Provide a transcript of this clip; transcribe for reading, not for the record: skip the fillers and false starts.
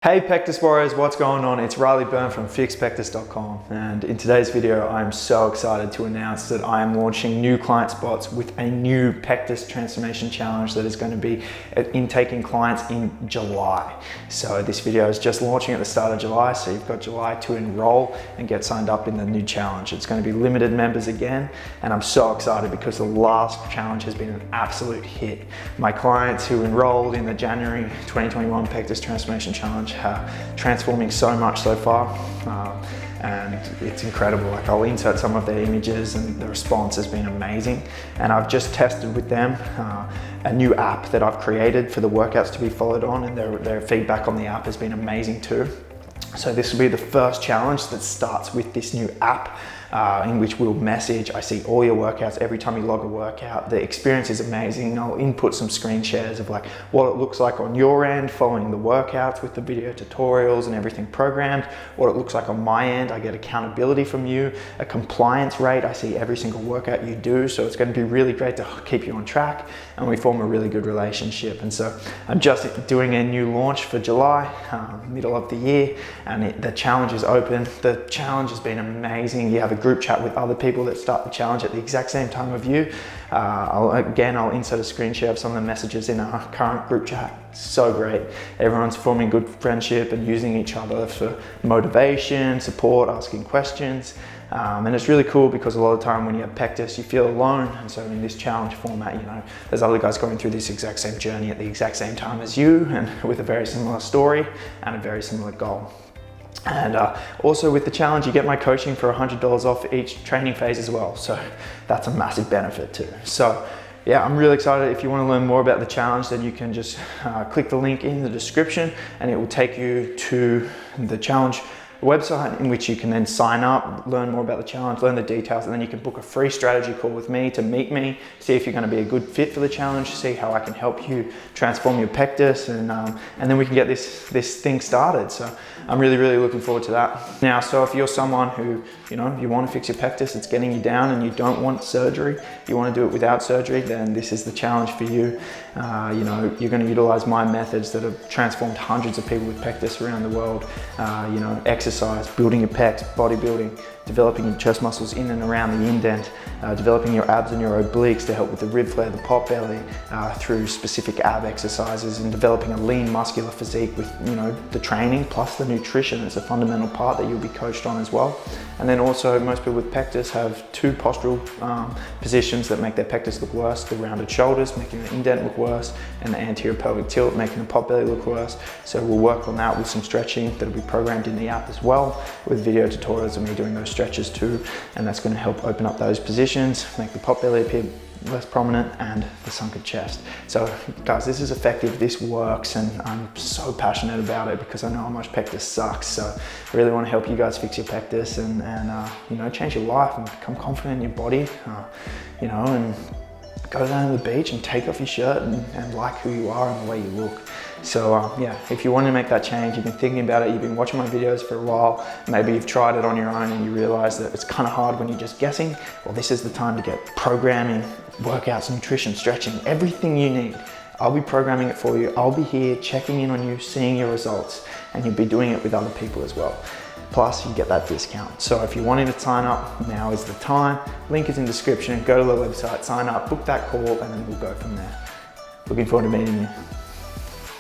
Hey Pectus Warriors, what's going on? It's Byrne from Pectus.com, and in today's video I'm so excited to announce that I am launching new client spots with a new Pectus Transformation Challenge that is going to be intaking clients in July. So this video is just launching at the start of July, so you've got July to enroll and get signed up in the new challenge. It's going to be limited members again, and I'm so excited because the last challenge has been an absolute hit. My clients who enrolled in the January 2021 Pectus Transformation Challenge transforming so much so far, and it's incredible. Like, I'll insert some of their images and the response has been amazing. And I've just tested with them a new app that I've created for the workouts to be followed on, and their feedback on the app has been amazing too. So this will be the first challenge that starts with this new app, in which we'll message, I see all your workouts every time you log a workout. The experience is amazing. I'll input some screen shares of like what it looks like on your end following the workouts with the video tutorials and everything programmed, what it looks like on my end. I get accountability from you, a compliance rate. I see every single workout you do, so it's going to be really great to keep you on track, and we form a really good relationship. And so I'm just doing a new launch for July, middle of the year, and the challenge is open. The challenge has been amazing. You have a group chat with other people that start the challenge at the exact same time of you. I'll insert a screen share of some of the messages in our current group chat. So great. Everyone's forming good friendship and using each other for motivation, support, asking questions. And it's really cool because a lot of the time when you have Pectus, you feel alone. And so in this challenge format, you know, there's other guys going through this exact same journey at the exact same time as you, and with a very similar story and a very similar goal. And also with the challenge, you get my coaching for $100 off each training phase as well. So that's a massive benefit too. So yeah, I'm really excited. If you want to learn more about the challenge, then you can just click the link in the description, and it will take you to the challenge website, in which you can then sign up, learn more about the challenge, learn the details, and then you can book a free strategy call with me to meet me, see if you're going to be a good fit for the challenge, see how I can help you transform your Pectus, and then we can get this thing started. So I'm really looking forward to that. Now, so if you're someone who, you know, you want to fix your Pectus, it's getting you down and you don't want surgery, you want to do it without surgery, then this is the challenge for you. You know, you're going to utilize my methods that have transformed hundreds of people with Pectus around the world. You know, exercise, building your pecs, bodybuilding, developing your chest muscles in and around the indent, developing your abs and your obliques to help with the rib flare, the pot belly, through specific ab exercises, and developing a lean muscular physique with, you know, the training plus the nutrition is a fundamental part that you'll be coached on as well. And then also, most people with Pectus have two postural positions that make their Pectus look worse: the rounded shoulders, making the indent look worse, and the anterior pelvic tilt, making the pot belly look worse. So we'll work on that with some stretching that'll be programmed in the app as well, with video tutorials of me doing those stretches too, and that's going to help open up those positions, make the pot belly appear less prominent, and the sunken chest. So guys, this is effective, this works, and I'm so passionate about it because I know how much Pectus sucks. So I really want to help you guys fix your Pectus and you know, change your life and become confident in your body, you know, and go down to the beach and take off your shirt and like who you are and the way you look. So yeah, if you want to make that change, you've been thinking about it, you've been watching my videos for a while, maybe you've tried it on your own and you realize that it's kind of hard when you're just guessing, well, this is the time to get programming, workouts, nutrition, stretching, everything you need. I'll be programming it for you. I'll be here checking in on you, seeing your results, and you'll be doing it with other people as well. Plus you get that discount. So if you're wanting to sign up, now is the time. Link is in the description. Go to the website, sign up, book that call, and then we'll go from there. Looking forward to meeting you.